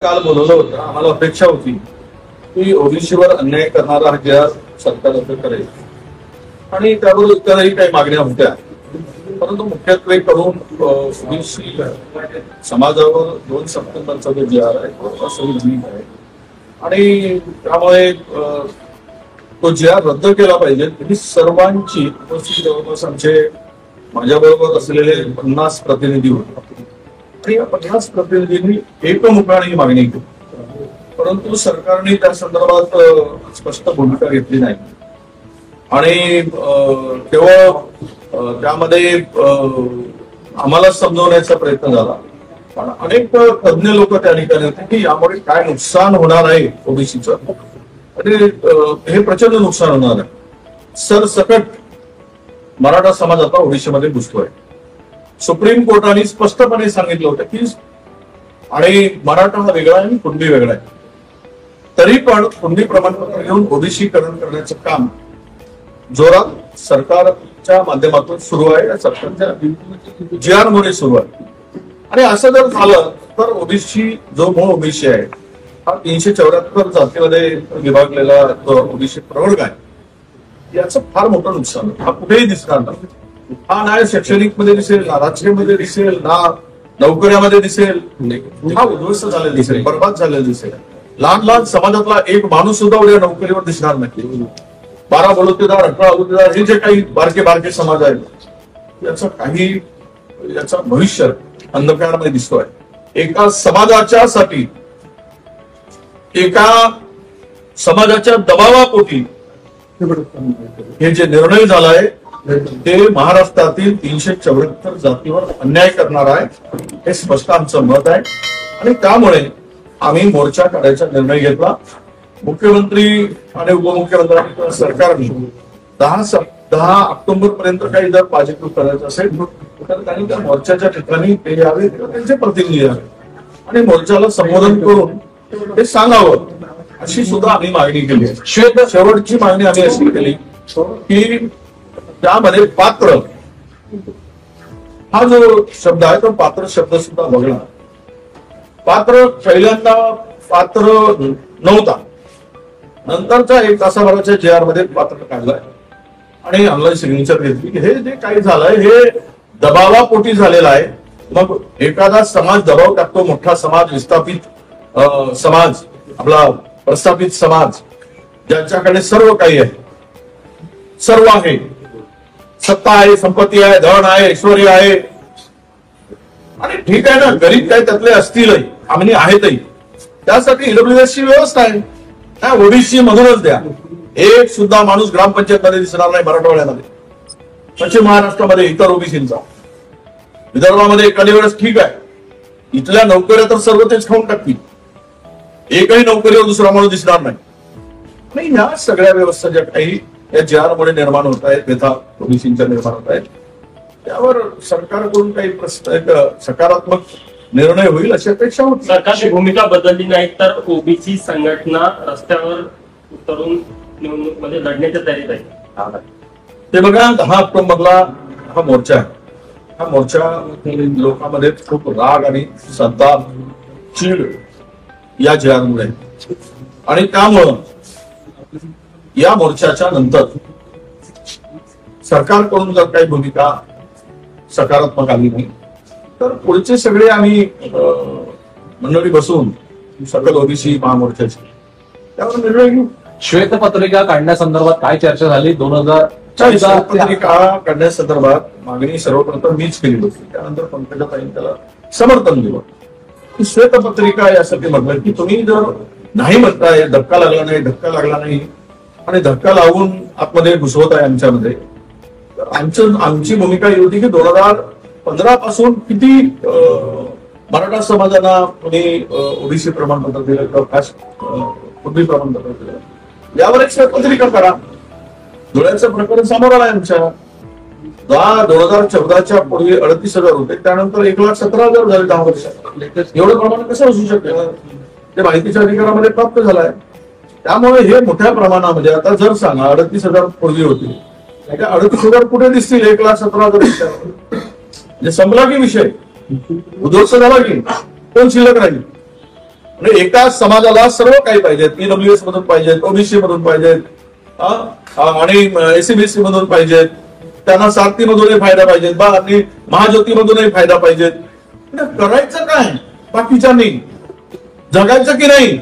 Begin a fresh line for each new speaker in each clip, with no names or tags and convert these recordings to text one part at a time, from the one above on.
काल बोलवलं होतं. आम्हाला अपेक्षा होती की ओबीसीवर अन्याय करणारा हा जे सरकार करेल आणि त्यावर इतरही काही मागण्या होत्या, परंतु मुख्यत्वे करून ओबीसी समाजावर 2 सप्टेंबरचा जो जी आर आहे तो असंविधानिक आहे आणि त्यामुळे तो जी आर रद्द केला पाहिजे. ही सर्वांची जवळपास आमचे माझ्याबरोबर असलेले 50 प्रतिनिधी होते आणि या 50 प्रतिनिधींनी एकमुखाने ही मागणी केली, परंतु सरकारने त्या संदर्भात स्पष्ट भूमिका घेतली नाही आणि केवळ त्यामध्ये आम्हाला समजवण्याचा प्रयत्न झाला. पण अनेक तज्ञ लोक त्या ठिकाणी होते की यामुळे काय नुकसान होणार आहे ओबीसीचं आणि हे प्रचंड नुकसान होणार आहे. सरसकट मराठा समाज आता ओबीसीमध्ये घुसतोय. सुप्रीम कोर्टाने स्पष्टपणे सांगितलं होतं की आणि मराठा हा वेगळा आहे आणि कुणबी वेगळा आहे, तरी पण कुणबी प्रमाणपत्र घेऊन ओबीसीकरण करण्याचं काम जोरात सरकारच्या माध्यमातून सुरू आहे, या सरकारच्या जी आर मुळे सुरू आहे. आणि असं जर झालं तर ओबीसी जो मूळ ओबीसी आहे हा 374 जातीमध्ये विभागलेला जो ओबीसी प्रवर्ग आहे याचं फार मोठं नुकसान हा कुठेही दिसणार नाही. हा नाही शैक्षणिक मध्ये दिसेल, ना राजकीय मध्ये दिसेल, ना नोकऱ्यामध्ये दिसेल. हा उद्ध्वस्त झालेला दिसेल, बरबाद झालेला दिसेल. लहान लहान समाजातला एक माणूस सुद्धा उद्या नोकरीवर दिसणार नाही. 12 बलुतेदार, 18 बलुतेदार हे जे काही बारके बारके समाज आहेत याचा भविष्य अंधकारमध्ये दिसतोय. एका समाजाच्या दबावापोटी हे जे निर्णय झालाय ते महाराष्ट्रातील 374 जातीवर अन्याय करणार आहे, हे स्पष्ट आमचं मत आहे. आणि त्यामुळे आम्ही मोर्चा काढायचा निर्णय घेतला. मुख्यमंत्री आणि उपमुख्यमंत्र्यांनी सरकारने 10 ऑक्टोबर पर्यंत काही जर पॉझिटिव्ह करायचं असेल तर त्यांनी त्या मोर्चाच्या ठिकाणी ते यावे किंवा त्यांचे प्रतिनिधी यावे आणि मोर्चाला संबोधन करून ते सांगावं अशी सुद्धा आम्ही मागणी केली. शेवटची मागणी आम्ही अशी केली की त्यामध्ये पात्र हा जो शब्द आहे तो पात्र शब्द सुद्धा बघणार. पात्र पहिल्यांदा पात्र नव्हता, नंतरच्या 1 तासाभराच्या जे आर मध्ये पात्र काढलाय आणि ऑनलाईन सिग्नेचर घेतली. हे जे काही झालंय हे दबावापोटी झालेलं आहे. मग एखादा समाज दबाव टाकतो, मोठा समाज, विस्थापित समाज, आपला प्रस्थापित समाज ज्यांच्याकडे सर्व काही आहे, सर्व आहे, सत्ता आहे, संपत्ती आहे, धन आहे, ऐश्वर्य आहे आणि ठीक आहे ना, गरीब काही त्यातले असतीलही आम्ही आहेतही, त्यासाठी ईडब्ल्यूएस ची व्यवस्था आहे. त्या ओबीसी मधूनच द्या. एक सुद्धा माणूस ग्रामपंचायत मध्ये दिसणार नाही मराठवाड्यामध्ये, पश्चिम महाराष्ट्रामध्ये इतर ओबीसींचा, विदर्भामध्ये एखाद्या वेळेस ठीक आहे, इथल्या नोकऱ्या तर सर्व तेच खाऊन टाकतील, एकही नोकरीवर दुसरा माणूस दिसणार नाही. आणि ह्या सगळ्या व्यवस्था ज्या काही या जी आर मुळे निर्माण होत आहेत, व्यथा ओबीसींच्या निर्माण होत आहेत, त्यावर सरकारकडून काही सकारात्मक निर्णय होईल अशी अपेक्षा होती.
सरकारची भूमिका बदलली नाही तर ओबीसी संघटना रस्त्यावर उतरून निवडणूक मध्ये लढण्याच्या तयारीत आहे.
ते बघा, 10 ऑक्टोबरला हा मोर्चा आहे. हा मोर्चा लोकांमध्ये खूप राग आणि संताप, चीड या जी आर मुळे आणि त्यामुळं या मोर्चाच्या नंतर सरकारकडून जर काही भूमिका सकारात्मक आली नाही तर पुढचे सगळे आम्ही मंडळी बसून सकल ओबीसी महामोर्चाची त्यावर निर्णय घेऊ.
श्वेतपत्रिका काढण्यासंदर्भात काय चर्चा झाली? 2014
श्वेतपत्रिका काढण्यासंदर्भात मागणी सर्वप्रथम मीच केली होती, त्यानंतर पंकजाताईंनी त्याला समर्थन दिलं. श्वेतपत्रिका यासाठी म्हटलं की तुम्ही जर नाही म्हणताय, धक्का लागला नाही आणि धक्का लावून आतमध्ये घुसवत आहे आमच्यामध्ये, तर आमची भूमिका ही होती की 2015 पासून किती मराठा समाजाला तुम्ही ओबीसी प्रमाणपत्र दिलं किंवा खास कुणबी प्रमाणपत्र दिलं, यावर एक श्वेतपत्रिका करा. धुळ्याचं प्रकरण समोर आलंय आमच्या. 2014च्या पूर्वी 38,000 होते, त्यानंतर 1,17,000 झाले 10 वर्षात. एवढं प्रमाण कसं असू शकतं? ते माहितीच्या अधिकारामध्ये प्राप्त झालाय. त्यामुळे हे मोठ्या प्रमाणामध्ये आता जर सांगा 38,000 पूर्वी होती, 38,000 कुठे दिसतील? 1,17,000 म्हणजे संपला की विषय, उद्ध्वस्त झाला की कोण शिल्लक राहील? म्हणजे एका समाजाला सर्व काही पाहिजेत, ईडब्ल्यूएस मधून पाहिजेत, ओबीसी मधून पाहिजेत, आणि एससीबीसी मधून पाहिजेत, त्यांना सारथी मधूनही फायदा पाहिजेत बा, आणि महाज्योती मधूनही फायदा पाहिजेत. करायचं काय बाकीच्यांनी, जगायचं की नाही?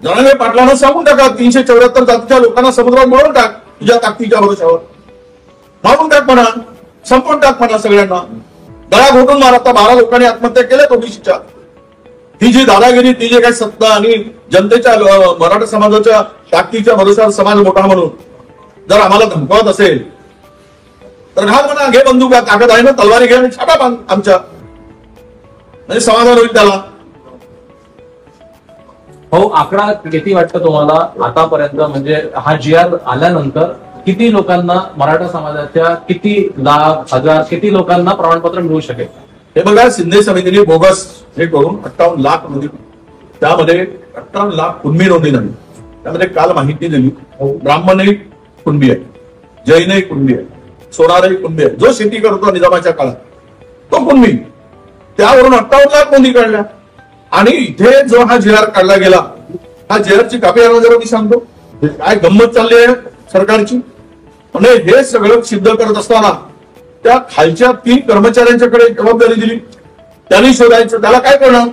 जणांनी पाटलांना सांगून टाका 374 जातीच्या लोकांना समुद्रात मोडून टाक तुझ्या ताकदीच्या भरोशावर, मारून टाक म्हणा, संपवून टाक म्हणा, सगळ्यांना गळा घोटून मार. आता 12 लोकांनी आत्महत्या केल्यात ओबीसीच्या. ही जी दादागिरी, ती जे काही सत्ता आणि जनतेच्या मराठा समाजाच्या ताकदीच्या भरोशावर समाज मोठा म्हणून जर आम्हाला धमकावत असेल तर घाल म्हणा, घे बंदूक, ताकद आहे ना, तलवारी घे आणि छापा बांध आमच्या, म्हणजे समाधान होईल त्याला.
हो, आकडा किती वाटतं तुम्हाला आतापर्यंत, म्हणजे हा GR आल्यानंतर किती लोकांना, मराठा समाजाच्या किती लाख, हजार, किती लोकांना प्रमाणपत्र मिळू शकेल?
हे बघा, शिंदे समितीने बोगस हे करून 58 लाख नोंदी, त्यामध्ये 58 लाख कुणबी नोंदी झाली. त्यामध्ये काल माहिती दिली, ब्राह्मणही कुणबी आहे, जैनही कुणबी आहे, सोनारही कुणबी आहे. जो शेती करतो निजामाच्या काळात तो कुणबी, त्यावरून 58 लाख नोंदी काढल्या. आणि इथे जो हा GR काढला गेला, हा GR ची कापी जरा मी सांगतो काय गंमत चालली आहे सरकारची. म्हणजे हे सगळं सिद्ध करत असताना त्या खालच्या 3 कर्मचाऱ्यांच्याकडे जबाबदारी दिली. त्यांनी शोधायचं, त्याला काय करणार?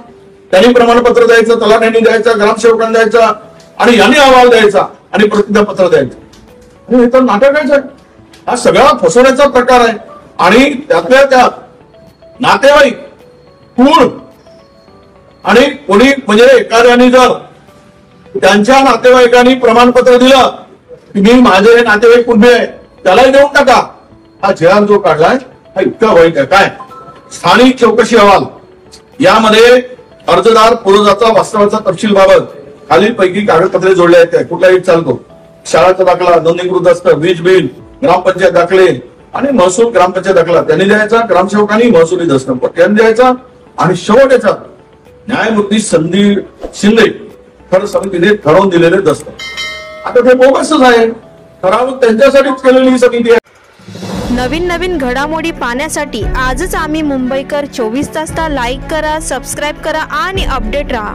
त्यांनी प्रमाणपत्र द्यायचं, तलाठ्यांनी द्यायचं, ग्रामसेवकांनी द्यायचा, आणि यांनी अहवाल द्यायचा आणि प्रतिज्ञापत्र द्यायचं. हे तर नाटकाचं आहे. हा सगळा फसवण्याचा प्रकार आहे. आणि त्यातल्या त्यात नातेवाईक, कुळ, आणि कोणी म्हणजे एखाद्याने जर त्यांच्या नातेवाईकांनी प्रमाणपत्र दिलं की मी माझे हे नातेवाईक कुणबी आहे, त्यालाही देऊन टाका. हा GR जो काढलाय हा इतका वाईट आहे. काय स्थानिक चौकशी अहवाल, यामध्ये अर्जदार पुरोजाचा वास्तवाचा तपशील बाबत खालीलपैकी कागदपत्रे जोडले आहेत. कुठलाही चालतो, शाळाचा दाखला, नोंदणीकृत दस्त, वीज बिल, ग्रामपंचायत दाखले आणि महसूल ग्रामपंचायत दाखला त्यांनी द्यायचा, ग्रामसेवकांनी महसुली दस्त त्यांनी द्यायचा. आणि शेवट याचा न्यायमूर्ती संदीप शिंदे खरं समितीने ठरवून दिलेले दस्त. आता ते बोगसच आहे, ठराव त्यांच्यासाठीच केलेली ही समिती आहे.
नवीन घडामोडी पाहण्यासाठी आजच आम्ही मुंबईकर 24 तासला लाईक करा, सबस्क्राईब करा आणि अपडेट रहा.